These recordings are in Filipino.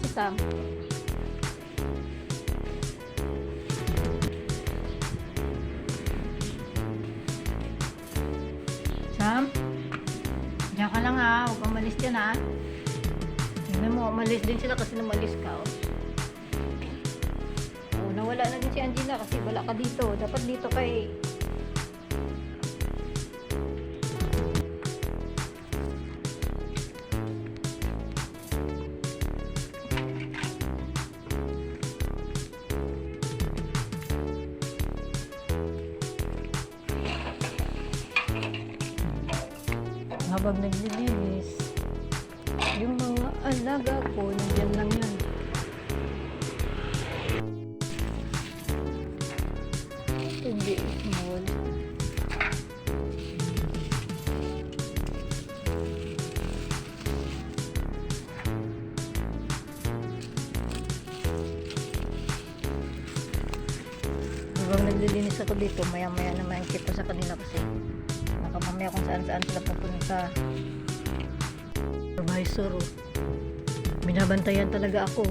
si Sam. Sam? Diyan ka lang ha. Huwag kang malis dyan ha. Tingnan mo, umalis din sila kasi numalis ka. Oh. Oh, nawala na din si Angela kasi wala ka dito. Dapat dito kay... Habang naglilinis, yung mga alaga ko, nandiyan lang yun. Hindi small. Habang naglilinis ako dito, maya-maya naman kita sa kanila kasi mamaya kung saan-saan sila pupunta. Supervisor, oh. Binabantayan talaga ako.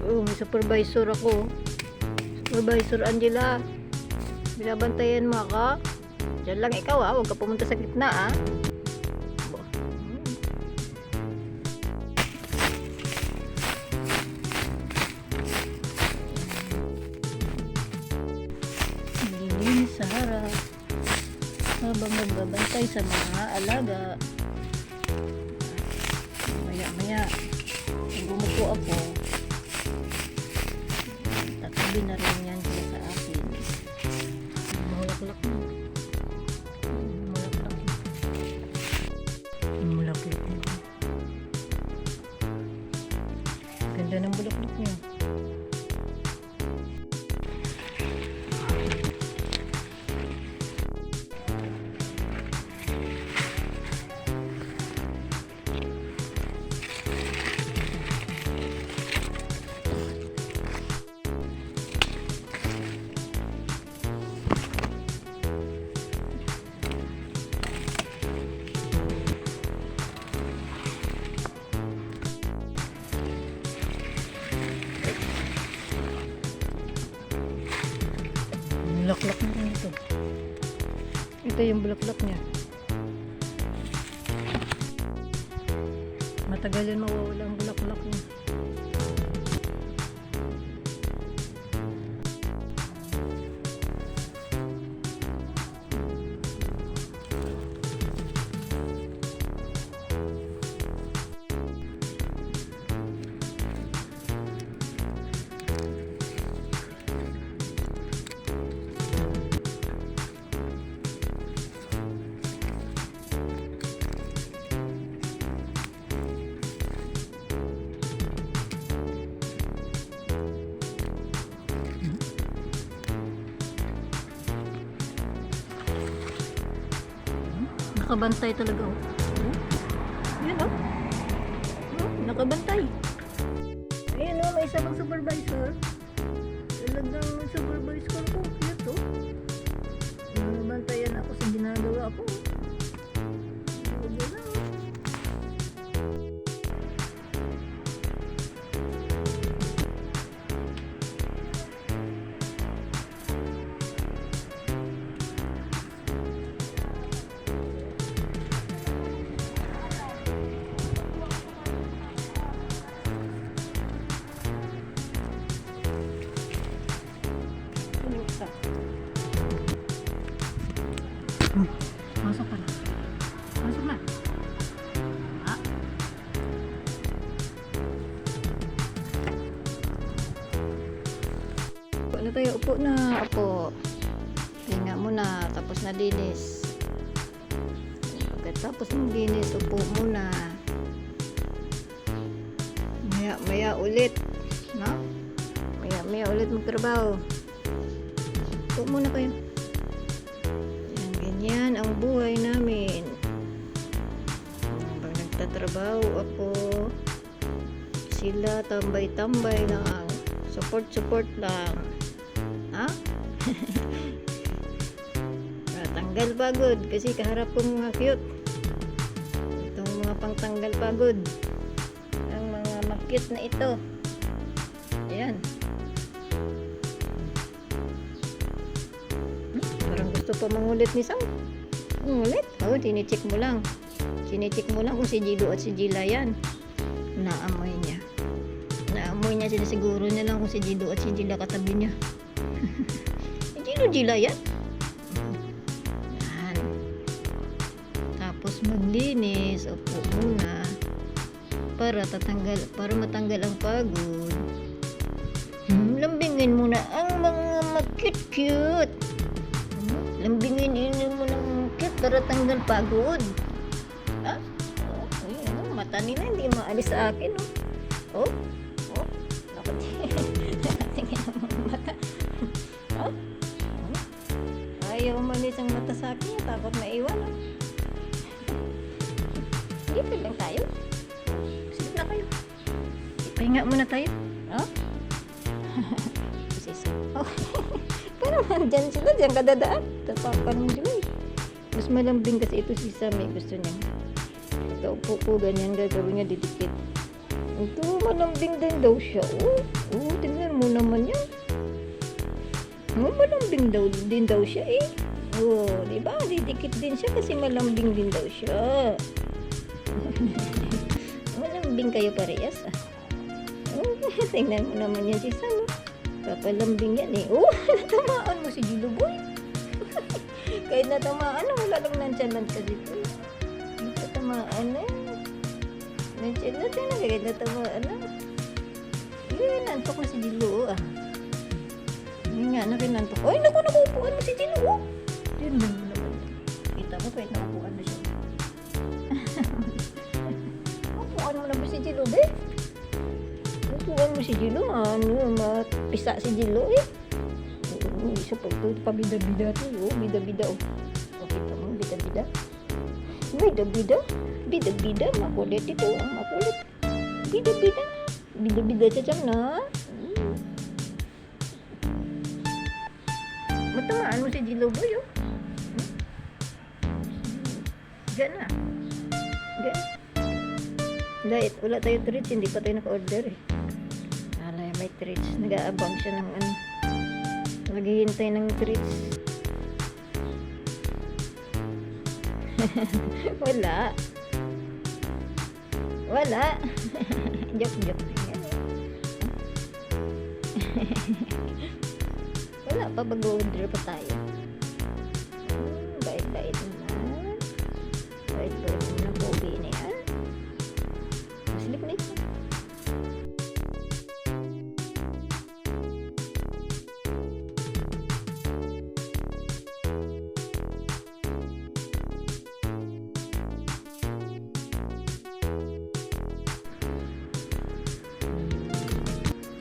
Oh, may supervisor ako. Supervisor Angela, binabantayan mo ako. Diyan lang ikaw ha, huwag ka pumunta sa gitna ha. Linis sa harap habang nagbabantay sa mga alaga. Maya-maya, kung bumuko ako, tatabi na rin yan sila sa akin. Mulaklak na. Mulaklak na. Mulaklak na. Ganda ng bulaklak niya. Bulaklak na rin ito. Ito yung bulaklak niya. Matagal yun mawawala ang bulaklak niya. Nakabantay talaga oh. Yan oh. Nakabantay. Ayan oh, may isa pang supervisor. Talagang supervisor ko. Cute oh. Nabantayan ako sa ginagawa ko. Yan oh. Masuk ka na. Masuk na. Ha? Upo na tayo. Upo na. Upo. Hinga muna. Tapos na linis. Pagkatapos ng linis, upo muna. Maya ulit. No? Maya ulit magtrabaho. Upo muna kayo. Yan ang buhay namin. Pag nagtatrabaho ako, sila tambay-tambay lang. Support lang. Ha? Tanggal pagod kasi kaharap kong mga cute. Itong mga pangtanggal pagod. Ang mga Mag-cute na ito. Ayan. Parang gusto pa mangulit ni Sam. Mangulit? Oo, tinicheck mo lang. Tinicheck mo lang kung si Jilo at si Jila yan. Naamoy niya. Naamoy niya, sinisiguro niya lang kung si Jilo at si Jila katabi niya. Jila yan. Yan. Tapos maglinis. Upo muna. Para matanggal ang pagod. Lambingin muna ang mga mag-cute-cute. Lambingin muna ang cute para tanggal pagod. Ha? Oh, ayun, mata nila hindi maalis sa akin. Oh. Oh. Nakatingin ang mga mata. Oh. Ayaw umalis ang mata sa akin. Takot maiwan. Sige, lang tayo. Sige na kayo. Pahinga muna tayo. Oh? Oh. Parang nandyan sila. Diyan kadadaan. Tapakan mo sila eh. Mas malambing kasi ito si Sam eh. Gusto niya. Ito, upo po. Ganyan gagawin niya. Didikit. Ito, malambing din daw siya. Oh, tingnan mo naman yan. Malambing din daw siya eh. Oh, di ba? Didikit din siya kasi malambing din daw siya. Malambing kayo parehas ah. Oh, tingnan mo naman yan si Sam. Kapalambing yan eh. Oh, natamaan mo si Jilo boy. Kahit natamaan na, wala lang nantyalan kasi ito. Natamaan na. Nantyalan na, kahit natamaan na. Yun, nantok na si Jilo ah. Yun nga, nakinantok. Ay, nakupuan mo si Jilo. Yun mo naman. Kita mo, kahit nakupuan na siya. Nakupuan mo na ba si Jilo, be? Nakupuan mo si Jilo, mapisa si Jilo eh. Isa pa ito, pabida-bida ito. Bida-bida. Kita mo, bida-bida. Bida-bida. Bida-bida, makulit ito. Makulit. Bida-bida. Bida-bida siya dyan na. Matamaan mo si Jilo boy, oh. Gana. Gana. Dahil wala tayo treats, hindi pa tayo naka-order eh. Alay, may treats. Nag-aabang siya ng ano. Naghihintay ng treats. Wala. Wala. Joke. Wala pa, mag-order pa tayo. Bait-bait naman. Bait-bait naman. Pogi na yan. Maslip na ito.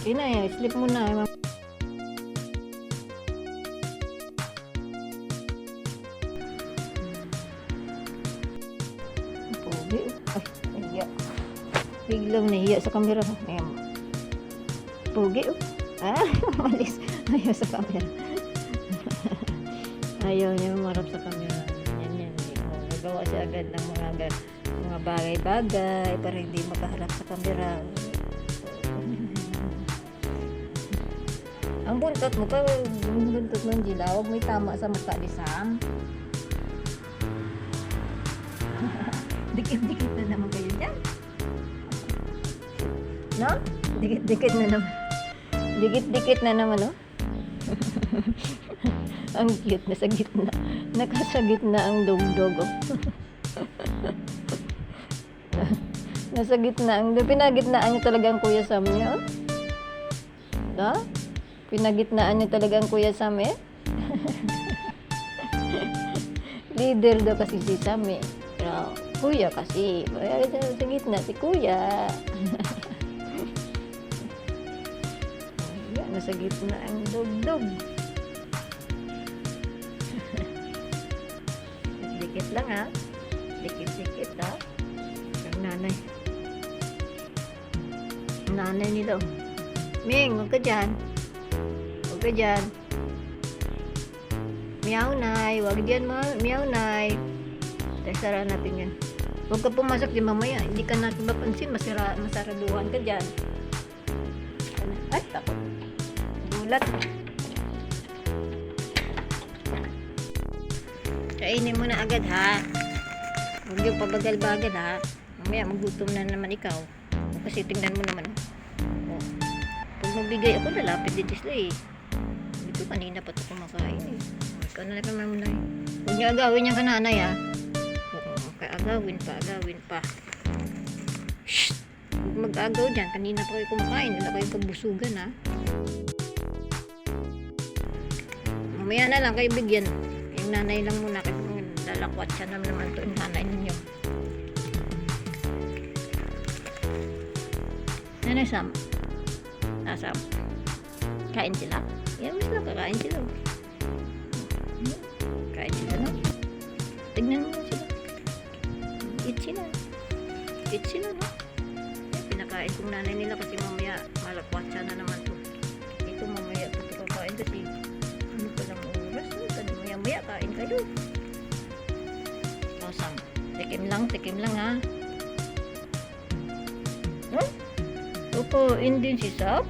Yun na yan. Sleep mo na. Biglang nahiya sa camera. Ayan. Pogi, oh. Malis. Ayaw sa camera. Ayaw niya marap sa camera. Yan. Nagawa siya agad ng mga bagay-bagay para hindi makaharap sa camera. Ang buntot mo pa, buntot ng Jila, huwag mo tama sa mukha ni Sam. Dikit-dikit na naman kayo dyan. No? Dikit-dikit na naman. Dikit-dikit na naman, no? Ang cute, nasa gitna. Nakasa gitna ang dog-dog, oh. Nasa gitna. Pinagitnaan niyo talaga ang Kuya Sam niya, oh. No? Pinagitnaan niyo talaga ang Kuya Sam, eh. Leader daw kasi si Sam, eh. Pero, Kuya kasi. Sa gitna si Kuya. Nasa gitna ang dog-dog. Dikit lang ha. Dikit-dikit ha. Ang nanay. Ang nanay nila. Ming, huwag ka dyan. Huwag ka dyan. Meow, nay. Huwag dyan, meow, nay. Sara natin yan. Huwag ka pumasok din mamaya. Hindi ka natin mapansin. Masaraduhan ka dyan. Ay, takot. Gulat. Kainin mo na agad ha. Huwag yung pabagal-bagal ha. Mamaya magutom na naman ikaw. Kasi tingnan mo naman. Oh. Pag magbigay ako, lalapit din sila eh. Ito kanina pa ito kumakain eh. Ikaw na naman na eh. Huwag niyo agawin yung kananay ha. Agawin pa. Shh! Huwag mag-agaw dyan. Kanina pa kayo kumakain. Wala kayong kabusugan ha. Mamaya na lang kayo bigyan. Yung nanay lang muna. Kasi lalakwat siya naman ito yung nanay ninyo. Nanay Sam. Sam. Kain sila. Yan sila. Kakain sila. Kain sila no? Tignan mo sila. Eat sila, no? Pinakain kong nanay nila kasi mamaya malakwat siya na naman to. Ito mamaya ito kakain kasi ano pa lang oras, no? Maya kain kayo. O, Sam. Tikim lang ha. Huh? Kukuin din si Sam.